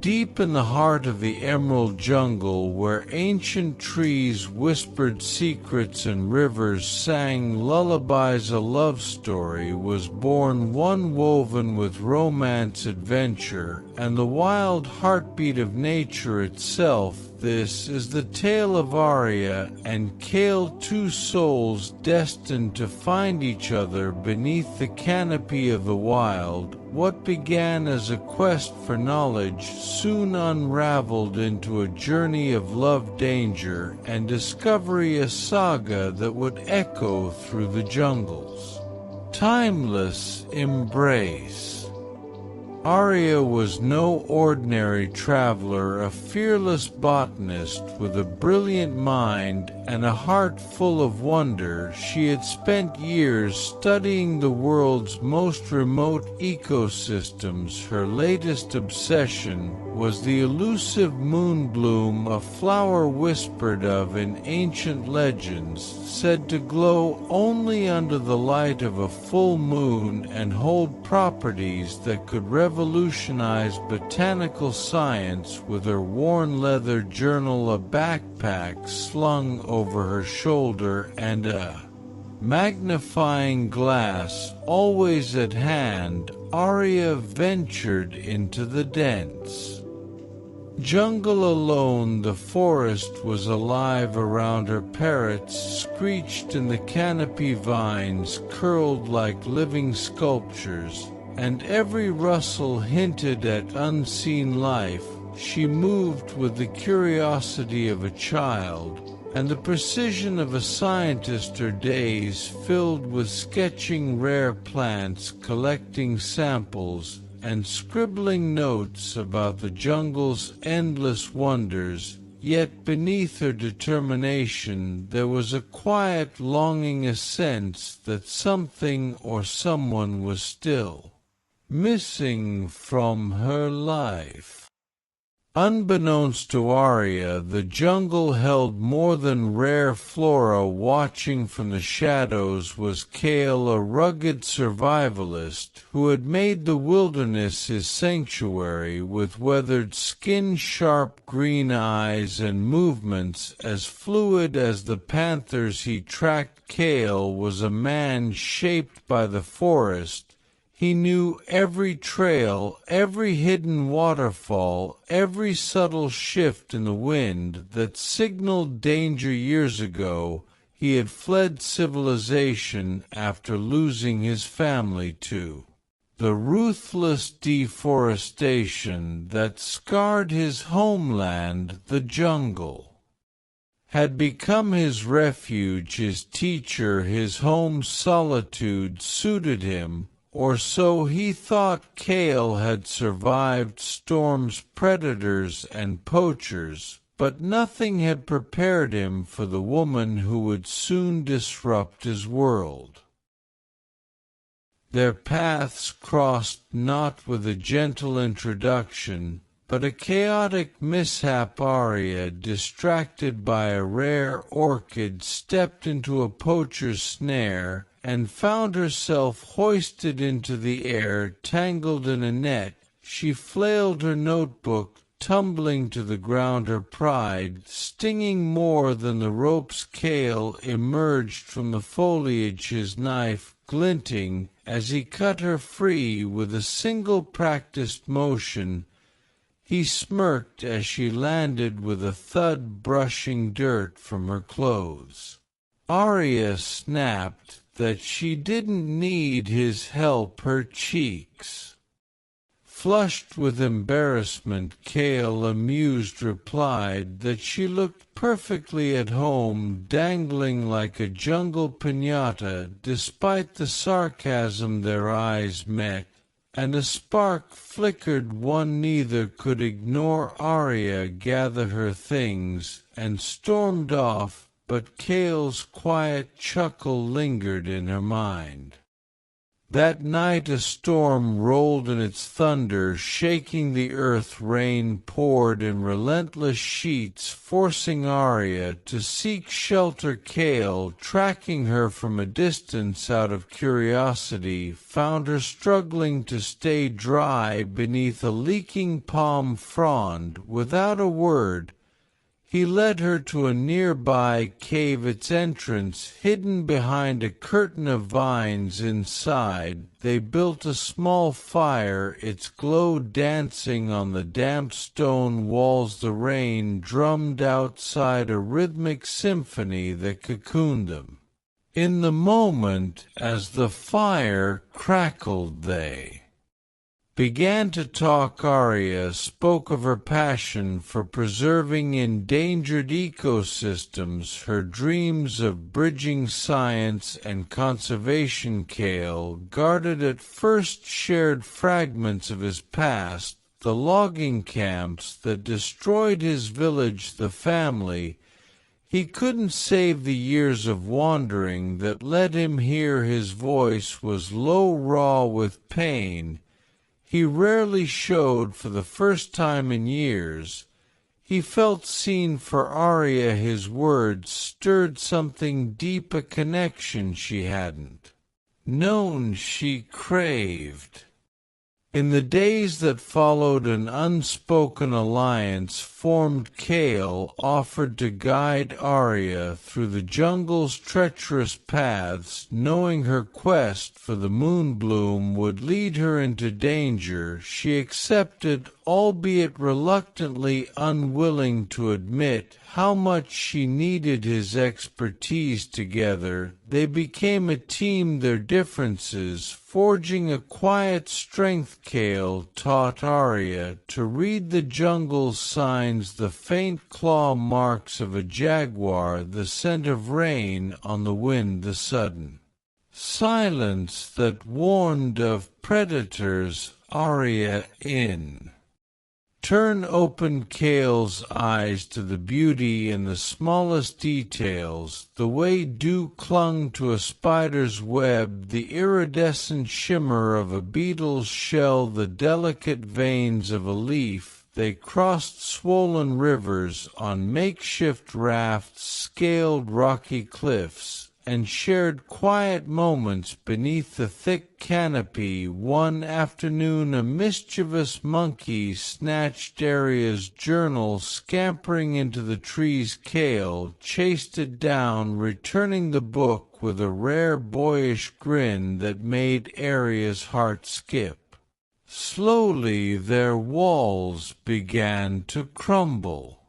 Deep in the heart of the emerald jungle, where ancient trees whispered secrets and rivers sang lullabies, a love story was born, one woven with romance, adventure, and the wild heartbeat of nature itself. This is the tale of Aria and Kael, two souls destined to find each other beneath the canopy of the wild. What began as a quest for knowledge soon unraveled into a journey of love, danger, and discovery, a saga that would echo through the jungles. Timeless embrace. Aria was no ordinary traveler, a fearless botanist with a brilliant mind and a heart full of wonder. She had spent years studying the world's most remote ecosystems. Her latest obsession was the elusive moonbloom, a flower whispered of in ancient legends, said to glow only under the light of a full moon and hold properties that could revolutionize botanical science. With her worn leather journal, a backpack slung over her shoulder, and a magnifying glass always at hand, Aria ventured into the dense jungle alone. The forest was alive around her. Parrots screeched in the canopy, vines curled like living sculptures, and every rustle hinted at unseen life. She moved with the curiosity of a child and the precision of a scientist, her days filled with sketching rare plants, collecting samples, and scribbling notes about the jungle's endless wonders. Yet beneath her determination there was a quiet longing, a sense that something or someone was still missing from her life. Unbeknownst to Aria, the jungle held more than rare flora. Watching from the shadows was Kael, a rugged survivalist who had made the wilderness his sanctuary. With weathered skin, sharp green eyes, and movements as fluid as the panthers he tracked, Kael was a man shaped by the forest. He knew every trail, every hidden waterfall, every subtle shift in the wind that signaled danger. Years ago, he had fled civilization after losing his family to the ruthless deforestation that scarred his homeland. The jungle had become his refuge, his teacher, his home. Solitude suited him, or so he thought. Kael had survived storms, predators, and poachers, but nothing had prepared him for the woman who would soon disrupt his world. Their paths crossed not with a gentle introduction, but a chaotic mishap. Aria, distracted by a rare orchid, stepped into a poacher's snare and found herself hoisted into the air, tangled in a net. She flailed her notebook, tumbling to the ground, her pride stinging more than the ropes. Kael emerged from the foliage, his knife glinting as he cut her free with a single practiced motion. He smirked as she landed with a thud, brushing dirt from her clothes. Aria snapped that she didn't need his help. Her cheeks flushed with embarrassment. Kael, amused, replied that she looked perfectly at home, dangling like a jungle piñata. Despite the sarcasm, their eyes met, and a spark flickered. One neither could ignore. Aria gathered her things and stormed off, but Kael's quiet chuckle lingered in her mind. That night a storm rolled in its thunder, shaking the earth. Rain poured in relentless sheets, forcing Aria to seek shelter. Kael, tracking her from a distance out of curiosity, found her struggling to stay dry beneath a leaking palm frond. Without a word, he led her to a nearby cave, its entrance hidden behind a curtain of vines. Inside, they built a small fire, its glow dancing on the damp stone walls. The rain drummed outside, a rhythmic symphony that cocooned them. In the moment, as the fire crackled, they began to talk. Aria spoke of her passion for preserving endangered ecosystems, her dreams of bridging science and conservation. Kael, guarded at first, shared fragments of his past, the logging camps that destroyed his village, the family he couldn't save, the years of wandering that led him here. His voice was low, raw with pain. He rarely showed. For the first time in years, he felt seen. For Aria his words stirred something deep, a connection she hadn't known she craved. In the days that followed, an unspoken alliance formed. Kael offered to guide Aria through the jungle's treacherous paths, knowing her quest for the Moonbloom would lead her into danger. She accepted, albeit reluctantly, unwilling to admit how much she needed his expertise. Together, they became a team, their differences forging a quiet strength. Kael taught Aria to read the jungle's signs, the faint claw marks of a jaguar, the scent of rain on the wind, the sudden silence that warned of predators. Aria turn opened Kael's eyes to the beauty in the smallest details, the way dew clung to a spider's web, the iridescent shimmer of a beetle's shell, the delicate veins of a leaf. They crossed swollen rivers on makeshift rafts, scaled rocky cliffs, and shared quiet moments beneath the thick canopy. One afternoon a mischievous monkey snatched Aria's journal, scampering into the trees. Kael chased it down, returning the book with a rare boyish grin that made Aria's heart skip. Slowly their walls began to crumble.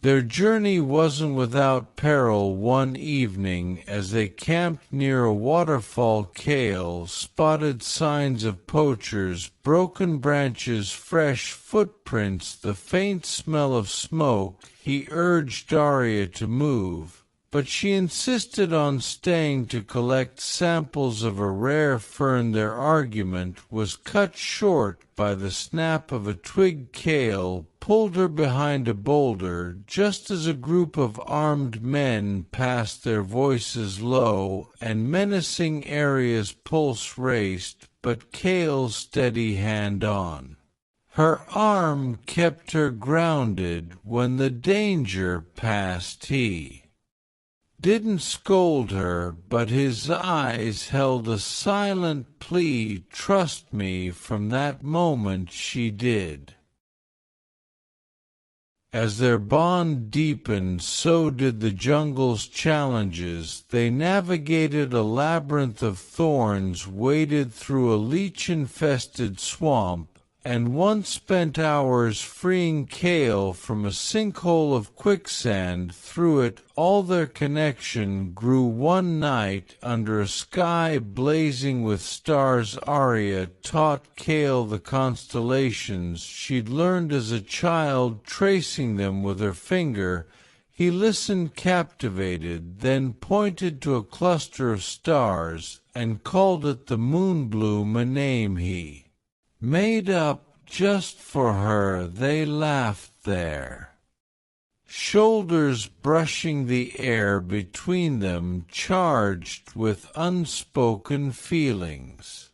Their journey wasn't without peril. One evening, as they camped near a waterfall, Kael spotted signs of poachers, broken branches, fresh footprints, the faint smell of smoke. He urged Aria to move, but she insisted on staying to collect samples of a rare fern. Their argument was cut short by the snap of a twig. Kael pulled her behind a boulder just as a group of armed men passed, their voices low and menacing. Aria's pulse raced, but Kael's steady hand on her arm kept her grounded. When the danger passed, he didn't scold her, but his eyes held a silent plea. Trust me. From that moment she did. As their bond deepened, so did the jungle's challenges. They navigated a labyrinth of thorns, waded through a leech-infested swamp, and once spent hours freeing Kael from a sinkhole of quicksand. Through it all their connection grew. One night, under a sky blazing with stars, Aria taught Kael the constellations she'd learned as a child, tracing them with her finger. He listened captivated, then pointed to a cluster of stars and called it the Moonbloom, a name he made up just for her. They laughed there shoulders brushing the air between them charged with unspoken feelings.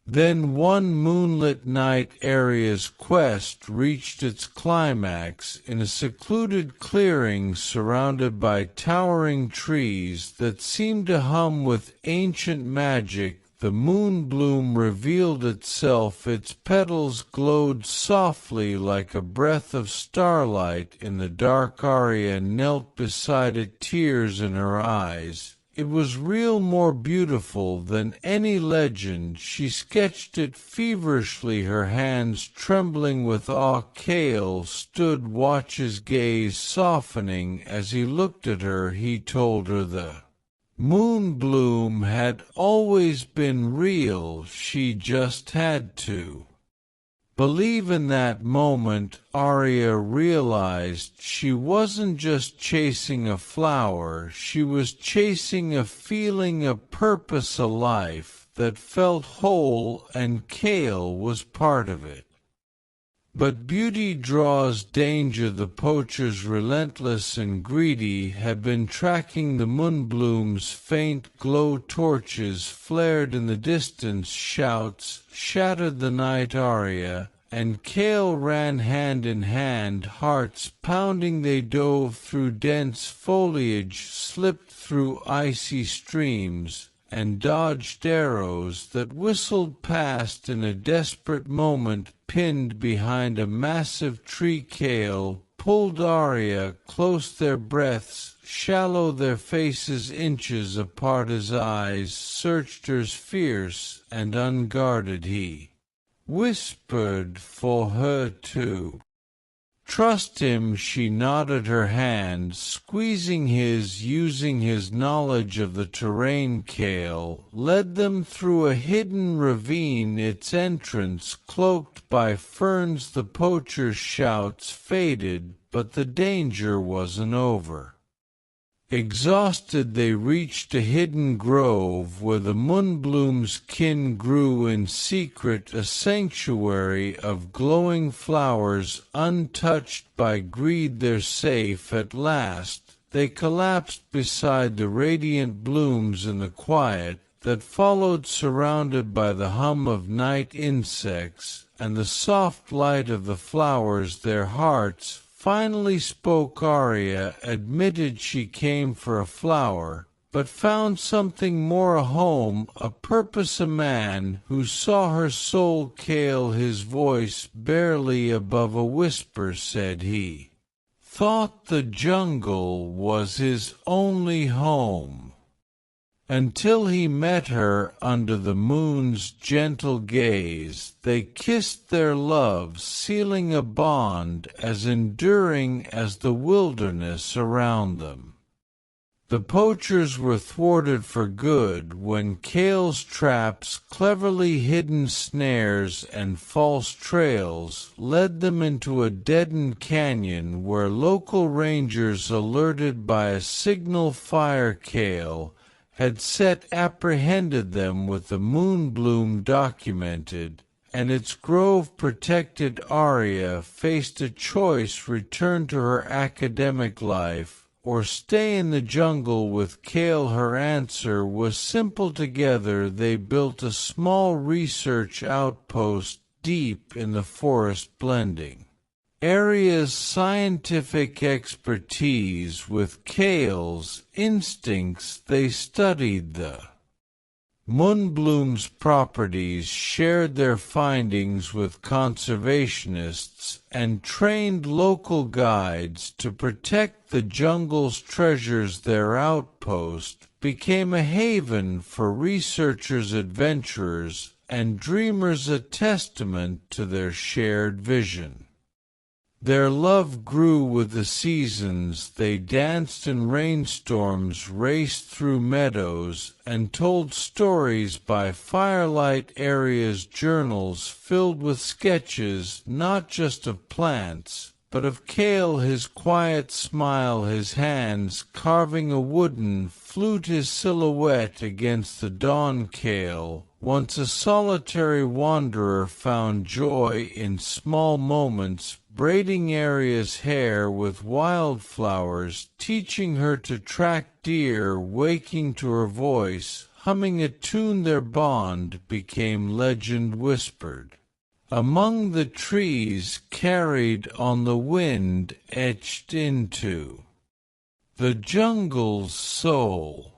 Then one moonlit night Aria's quest reached its climax in a secluded clearing surrounded by towering trees that seemed to hum with ancient magic. The moonbloom revealed itself, its petals glowed softly like a breath of starlight in the dark. Aria knelt beside it, tears in her eyes. It was real, more beautiful than any legend. She sketched it feverishly, her hands trembling with awe. Kael stood, watch his gaze softening as he looked at her. He told her the moonbloom had always been real, she just had to believe. In that moment, Aria realized she wasn't just chasing a flower, she was chasing a feeling, a purpose, a life that felt whole, and Kael was part of it. But beauty draws danger. The poachers, relentless and greedy, had been tracking the moonbloom's faint glow. Torches flared in the distance, shouts shattered the night. Aria and Kael ran hand in hand, hearts pounding. They dove through dense foliage, slipped through icy streams, and dodged arrows that whistled past. In a desperate moment, pinned behind a massive tree, Kael pulled Aria close, their breaths shallow, their faces inches apart. His eyes searched hers, fierce and unguarded. He whispered, "For her too. Trust him." She nodded, her hand squeezing his, using his knowledge of the terrain. Kael led them through a hidden ravine, its entrance cloaked by ferns. The poachers' shouts faded, but the danger wasn't over. Exhausted, they reached a hidden grove where the moonbloom's kin grew in secret, a sanctuary of glowing flowers untouched by greed. They're safe at last. They collapsed beside the radiant blooms in the quiet that followed, surrounded by the hum of night insects and the soft light of the flowers. Their hearts finally spoke. Aria admitted she came for a flower, but found something more, a home, a purpose, a man who saw her soul. Kael, his voice barely above a whisper, said he thought the jungle was his only home, until he met her under the moon's gentle gaze. They kissed their love, sealing a bond as enduring as the wilderness around them. The poachers were thwarted for good when Kael's traps, cleverly hidden snares and false trails, led them into a deadened canyon where local rangers, alerted by a signal fire Kael had set, apprehended them. With the moonbloom documented and its grove protected, Aria faced a choice: return to her academic life or stay in the jungle with Kael. Her answer was simple. Together they built a small research outpost deep in the forest, blending Aria's scientific expertise with Kael's instincts. They studied the moonbloom's properties, shared their findings with conservationists, and trained local guides to protect the jungle's treasures. Their outpost became a haven for researchers, adventurers, and dreamers, a testament to their shared vision. Their love grew with the seasons. They danced in rainstorms, raced through meadows, and told stories by firelight. Aria's journals filled with sketches, not just of plants, but of Kael, his quiet smile, his hands carving a wooden flute, his silhouette against the dawn. Kael, once a solitary wanderer, found joy in small moments, braiding Aria's hair with wildflowers, teaching her to track deer, waking to her voice, humming a tune their bond became legend whispered. Among the trees carried on the wind etched into the jungle's soul.